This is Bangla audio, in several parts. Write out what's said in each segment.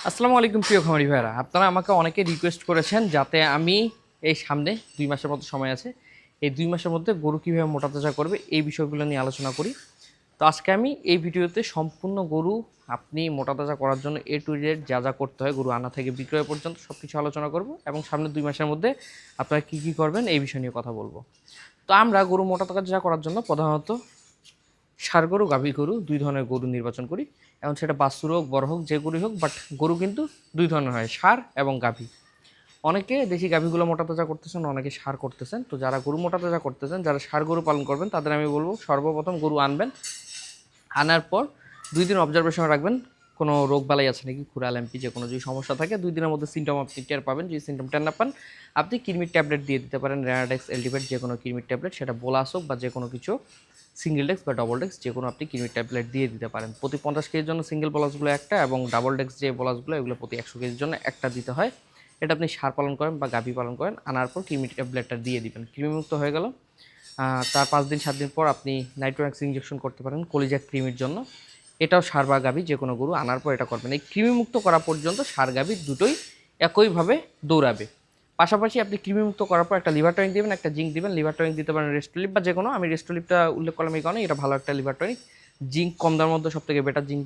আসসালামু আলাইকুম প্রিয় খামারি ভাইরা, আপনারা আমাকে অনেকে রিকোয়েস্ট করেছেন যাতে আমি এই সামনে 2 মাসের মতো সময় আছে, এই 2 মাসের মধ্যে গরু কীভাবে মোটা তাজা করবে এই বিষয়গুলো নিয়ে আলোচনা করি। তো আজকে আমি এই ভিডিওতে সম্পূর্ণ গরু আপনি মোটা তাজা করার জন্য A to Z যা যা করতে হয় গরু আনা থেকে বিক্রয় পর্যন্ত সব কিছু আলোচনা করব এবং সামনে 2 মাসের মধ্যে আপনারা কী কী করবেন এই বিষয় নিয়ে কথা বলবো। তো আমরা গরু মোটা তাজা করার জন্য প্রধানত ষাঁড় গরু, গাভী গরু, দুই ধরনের গরু নির্বাচন করি। এখন সেটা বাছুর হোক, বড় হোক, যে গরুই হোক, বাট গরু কিন্তু দুই ধরনের হয়, ষাঁড় এবং গাভী। অনেকে দেশি গাভীগুলো মোটা তাজা করতেছেন, অনেকে ষাঁড় করতেছেন। তো যারা গরু মোটা তাজা করতেছেন, যারা ষাঁড় গরু পালন করবেন, তাদের আমি বলবো সর্বপ্রথম গরু আনবেন। আনার পর 2 দিন অবজারভেশন রাখবেন, কোনো রোগ বালাই আছে নাকি, খুরা ল্যাম্পি যে কোনো যদি সমস্যা থাকে 2 দিনের মধ্যে সিমটম আপনি টের পাবেন। যদি সিমটম টের না পান, আপনি কৃমির ট্যাবলেট দিয়ে দিতে পারেন, রেনাডেক্স, এলটিভেট, যে কোনো কৃমির ট্যাবলেট, সেটা বোলাস হোক বা যে কোনো কিছু, সিঙ্গেল ডেক্স বা ডবল ডেক্স, যে কোনো আপনি কৃমির ট্যাবলেট দিয়ে দিতে পারেন। প্রতি 50 কেজির জন্য সিঙ্গেল বলাসগুলো একটা, এবং ডাবল ডেক্স যে বলাসগুলো এগুলো প্রতি 100 কেজির জন্য একটা দিতে হয়। এটা আপনি ষাঁড় পালন করেন বা গাভী পালন করেন, আনার পর কৃমির ট্যাবলেটটা দিয়ে দিবেন, কৃমিমুক্ত হয়ে গেল। তার 5 দিন 7 দিন পর আপনি নাইট্রোম্যাক্স ইঞ্জেকশন করতে পারেন কলিজা কৃমির জন্য। এটাও ষাঁড় বা গাভী যে কোনো গরু আনার পর এটা করবেন। এই কৃমিমুক্ত করা পর্যন্ত ষাঁড় গাভী দুটোই একইভাবে দৌড়াবে। পাশাপাশি আপনি কৃমিমুক্ত করার পর একটা লিভার টনিক দিবেন, একটা জিঙ্ক দিবেন। লিভার টনিক দিতে পারেন রেস্টোলিপ বা যে কোনো, আমি রেস্টোলিপটা উল্লেখ করলাম এই কারণে, এটা ভালো একটা লিভার টনিক। জিঙ্ক কম দামের মধ্যে সবথেকে বেটার জিঙ্ক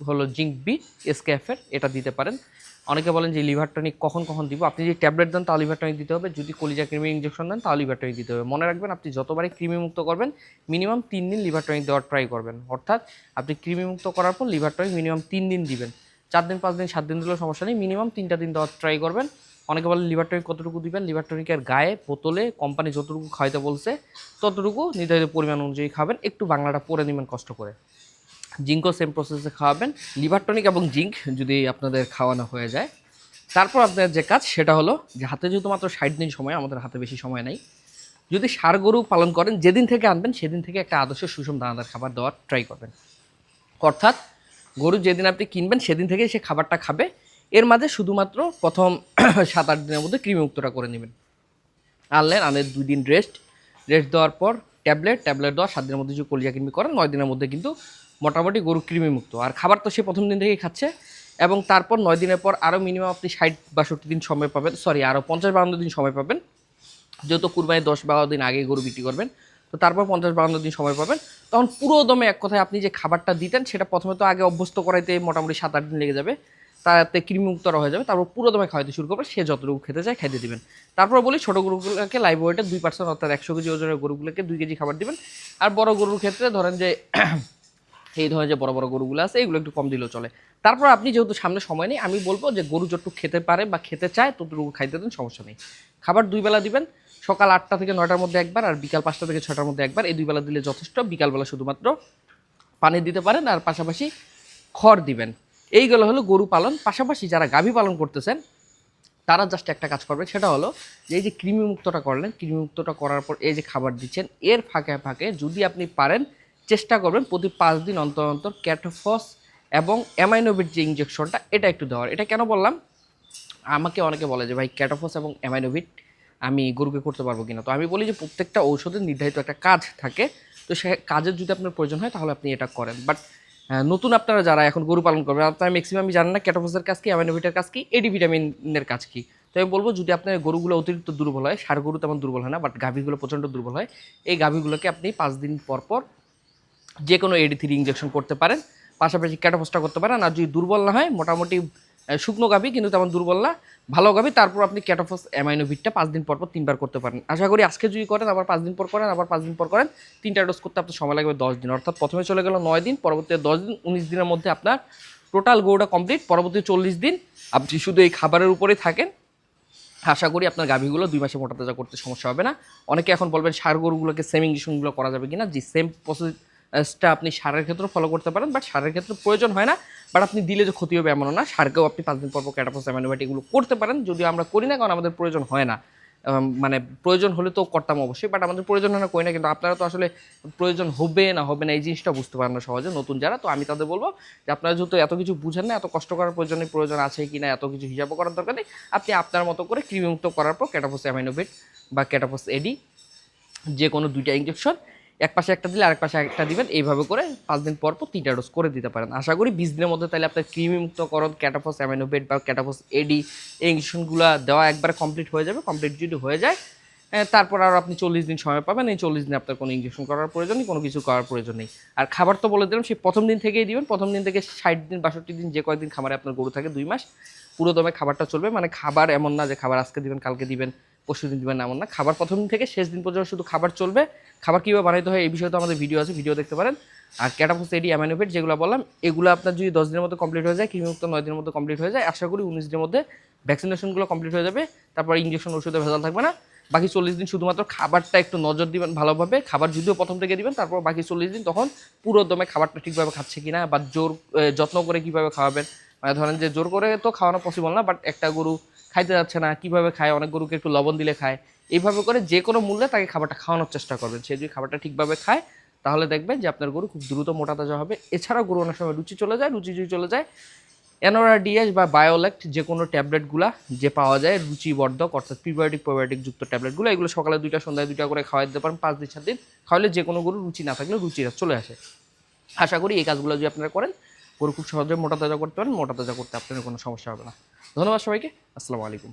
হলো জিঙ্ক বি, এসকেএফের, এটা দিতে পারেন। অনেকে বলেন যে লিভার টনিক কখন কখন দিব, আপনি যদি ট্যাবলেট দেন তাও লিভার টনিক দিতে হবে, যদি কলিজা কৃমি ইঞ্জেকশন দেন তাও লিভার টনিক দিতে হবে। মনে রাখবেন, আপনি যতবারই কৃমিমুক্ত করবেন মিনিমাম 3 দিন লিভার টনিক দেওয়ার ট্রাই করবেন। অর্থাৎ আপনি কৃমিমুক্ত করার পর লিভার টনিক মিনিমাম 3 দিন দিবেন। 4 দিন 5 দিন 7 দিন দিলেও সমস্যা নেই, মিনিমাম 3টা দিন দেওয়ার ট্রাই করবেন। অনেকে বলেন লিভার টনিক কতটুকু দিবেন, লিভার টনিকের গায়ে বোতলে কোম্পানি যতটুকু খাইতে বলছে ততটুকু নির্ধারিত পরিমাণ অনুযায়ী খাবেন। একটু বাংলাটা পড়ে নেবেন কষ্ট করে। জিঙ্কও সেম প্রসেসে খাওয়াবেন। লিভার টনিক এবং জিঙ্ক যদি আপনাদের খাওয়ানো হয়ে যায়, তারপর আপনার যে কাজ সেটা হলো যে হাতে যেহেতু মাত্র 60 দিন সময়, আমাদের হাতে বেশি সময় নাই, যদি ষাঁড় গরু পালন করেন যেদিন থেকে আনবেন সেদিন থেকে একটা আদর্শ সুষম দানাদার খাবার দেওয়ার ট্রাই করবেন। অর্থাৎ গরু যেদিন আপনি কিনবেন সেদিন থেকে সে খাবারটা খাবে, এর মাঝে শুধুমাত্র প্রথম 7-8 দিনের মধ্যে কৃমিমুক্তটা করে নেবেন। আনলেন, আনের 2 দিন রেস্ট দেওয়ার পর ট্যাবলেট দেওয়া 7 দিনের মধ্যে যদি কলিজা কৃমি করেন 9 দিনের মধ্যে কিন্তু মোটামুটি গরু কৃমিমুক্ত। আর খাবার তো সে প্রথম দিন থেকেই খাচ্ছে, এবং তারপর 9 দিনের পর আরও মিনিমাম আপনি 60-62 দিন সময় পাবেন, সরি আরও 50-52 দিন সময় পাবেন। যেহেতু কুরবানি 10-12 দিন আগে গরু বিক্রি করবেন, তো তারপর 50-52 দিন সময় পাবেন। তখন পুরো দমে এক কথায় আপনি যে খাবারটা দিতেন সেটা প্রথমে তো আগে অভ্যস্ত করাইতে মোটামুটি 7-8 দিন লেগে যাবে, তাতে কৃমিমুক্তরা হয়ে যাবে। তারপর পুরো দমে খাওয়াতে শুরু করবে, সে যতটুকু খেতে চায় খাইতে দিবেন। তারপর বলি ছোটো গরুগুলোকে লাইভ ওয়েটে 2%, অর্থাৎ 100 কেজি ওজনের গরুগুলোকে 2 কেজি খাবার দিবেন। আর বড় গরুর ক্ষেত্রে ধরেন যে এই ধরনের যে বড় বড় গরুগুলো আছে এগুলো একটু কম দিলেও চলে। তারপর আপনি যেহেতু সামনে সময় নেই, আমি বলবো যে গরু যতটুকু খেতে পারে বা খেতে চায় ততটুকু খাইতে দেন, সমস্যা নেই। খাবার 2 বেলা দিবেন, সকাল 8টা থেকে 9টার মধ্যে একবার, আর বিকাল 5টা থেকে 6টার মধ্যে একবার। এই 2 বেলা দিলে যথেষ্ট। বিকালবেলা শুধুমাত্র পানি দিতে পারেন, আর পাশাপাশি খড় দিবেন। এইগুলো হলো গরু পালন। পাশাপাশি যারা গাভী পালন করতেছেন তারা জাস্ট একটা কাজ করবেন, সেটা হলো যে এই যে কৃমিমুক্তটা করলেন, কৃমিমুক্তটা করার পর এই যে খাবার দিচ্ছেন, এর ফাঁকে ফাঁকে যদি আপনি পারেন চেষ্টা করবেন প্রতি 5 দিন অন্তর অন্তর ক্যাটোফস এবং অ্যামাইনোভিট যে ইঞ্জেকশনটা এটা একটু দেওয়ার। এটা কেন বললাম, আমাকে অনেকে বলে যে ভাই ক্যাটোফস এবং অ্যামাইনোভিট আমি গরুকে করতে পারবো কিনা। তো আমি বলি যে প্রত্যেকটা ঔষধের নির্ধারিত একটা কাজ থাকে, তো সে কাজের যদি আপনার প্রয়োজন হয় তাহলে আপনি এটা করেন। বাট নতুন আপনারা যারা এখন গরু পালন করবেন, আপনারা ম্যাক্সিমামই জানেন না ক্যাটোফসের কাজ কি, অ্যামাইনোভিটের কাজ কি, এডি ভিটামিনের কাজ কি। তো আমি বলবো যদি আপনার গরুগুলো অতিরিক্ত দুর্বল হয়, ষাঁড় গরু তেমন দুর্বল হয় না, বাট গাভীগুলো প্রচণ্ড দুর্বল হয়, এই গাভীগুলোকে আপনি 5 দিন পর পর যে কোনো AD3 ইঞ্জেকশন করতে পারেন, পাশাপাশি ক্যাটোফসটা করতে পারেন। আর যদি দুর্বল না হয়, মোটামুটি শুকনো গাভী কিন্তু তেমন দুর্বল না, ভালো গাভী, তারপর আপনি ক্যাটোফস অ্যামাইনোভিটটা 5 দিন পর পর 3বার করতে পারেন। আশা করি আজকে যদি করেন আবার 5 দিন পর করেন, আবার 5 দিন পর করেন, 3টা ডোজ করতে আপনার সময় লাগবে 10 দিন। অর্থাৎ প্রথমে চলে গেল 9 দিন, পরবর্তী 10 দিন, 19 দিনের মধ্যে আপনার টোটাল গরুটা কমপ্লিট। পরবর্তী 40 দিন আপনি শুধু এই খাবারের উপরেই থাকেন, আশা করি আপনার গাভীগুলো 2 মাসে মোটা তাজা করতে সমস্যা হবে না। অনেকে এখন বলবেন ষাঁড় গরুগুলোকে সেম ইঞ্জেকশনগুলো করা যাবে কিনা, জি সেম প্রসেসটা আপনি ষাঁড়ের ক্ষেত্রেও ফলো করতে পারেন, বাট ষাঁড়ের ক্ষেত্রে প্রয়োজন হয় না। বাট আপনি দিলে যে ক্ষতি হবে এমনও না, ষাঁড়কেও আপনি 5 দিন পর পর ক্যাটাফস অ্যামাইনোভিট এগুলো করতে পারেন, যদিও আমরা করি না কারণ আমাদের প্রয়োজন হয় না। মানে প্রয়োজন হলে তো করতাম অবশ্যই, বাট আমাদের প্রয়োজন হয় না, করি না। কিন্তু আপনারা তো আসলে প্রয়োজন হবে না হবে না এই জিনিসটা বুঝতে পারেন না সহজে নতুন যারা। তো আমি তাদের বলবো যে আপনারা যেহেতু এত কিছু বুঝেন না, এত কষ্ট করার প্রয়োজন আছে কি না, এত কিছু হিসাবও করার দরকার নেই। আপনি আপনার মতো করে কৃমিমুক্ত করার পর ক্যাটাফস অ্যামাইনোভিট বা ক্যাটাফস এডি যে কোনো 2টা ইঞ্জেকশন এক পাশে একটা দিলে আরেক পাশে একটা দিবেন, এইভাবে করে 5 দিন পর পর 3টা ডোজ করে দিতে পারেন। আশা করি 20 দিনের মধ্যে তাহলে আপনার কৃমিমুক্তকরণ, ক্যাটাফস অ্যামিনোভেট বা ক্যাটাফস এডি এই ইঞ্জেকশনগুলো দেওয়া একবার কমপ্লিট হয়ে যাবে। কমপ্লিট যদি হয়ে যায় তারপর আর আপনি 40 দিন সময় পাবেন। এই 40 দিনে আপনার কোনো ইঞ্জেকশন করার প্রয়োজন নেই, কোনো কিছু করার প্রয়োজন নেই। আর খাবার তো বলে দিলাম সেই প্রথম দিন থেকেই দিবেন। প্রথম দিন থেকে 60 দিন 62 দিন যে কয়েকদিন খাবারে আপনার গরু থাকে 2 মাস পুরো দমে খাবারটা চলবে। মানে খাবার এমন না যে খাবার আজকে দিবেন কালকে দিবেন পরশু দিন দিবেন, এমন না। খাবার প্রথম দিন থেকে শেষ দিন পর্যন্ত শুধু খাবার চলবে। খাবার কীভাবে বানাইতে হয় এই বিষয়ে তো আমাদের ভিডিও আছে, ভিডিও দেখতে পারেন। আর ক্যাটাফস এডি অ্যামিনোভেট যেগুলো বললাম এগুলো আপনার যদি 10 দিনের মধ্যে কমপ্লিট হয়ে যায়, কৃমিমুক্ত 9 দিনের মধ্যে কমপ্লিট হয়ে যায়, আশা করি 19 দিনের মধ্যে ভ্যাকসিনেশনগুলো কমপ্লিট হয়ে যাবে। তারপর ইঞ্জেকশন ওষুধে ভেজাল থাকবে না। বাকি 40 দিন শুধুমাত্র খাবারটা একটু নজর দিবেন ভালোভাবে। খাবার যদিও প্রথম থেকে দিবেন, তারপর বাকি 40 দিন তখন পুরো দমে খাবারটা ঠিকভাবে খাচ্ছে কিনা বা যত্ন করে কীভাবে খাওয়াবেন। মানে ধরেন যে জোর করে তো খাওয়ানো পসিবল না, বাট একটা গরু খাইতে যাচ্ছে না, কীভাবে খায়, অনেক গরুকে একটু লবণ দিলে খায়, এইভাবে করে যে কোনো মূল্যে তাকে খাবারটা খাওয়ানোর চেষ্টা করবেন। সে যদি খাবারটা ঠিকভাবে খায় তাহলে দেখবেন যে আপনার গরু খুব দ্রুত মোটা তাজা হবে। এছাড়াও গরু অনেক সময় রুচি চলে যায়, রুচি যদি চলে যায় এনআরডিএস বা বায়োলেক্ট যে কোনো ট্যাবলেটগুলো যে পাওয়া যায় রুচিবর্ধক অর্থাৎ প্রিবায়োটিক প্রোবায়োটিক যুক্ত ট্যাবলেটগুলো, এগুলো সকালে 2টা সন্ধ্যায় 2টা করে খাওয়াই দিতে পারেন 5 দিন 7 দিন খাওয়ালে যে কোনো গরু রুচি না থাকলে রুচিটা চলে আসে। আশা করি এই কাজগুলো যদি আপনারা করেন গরু খুব সহজে মোটা তাজা করতে পারেন, মোটা তাজা করতে আপনার কোনো সমস্যা হবে না। ধন্যবাদ সবাইকে, আসসালামু আলাইকুম।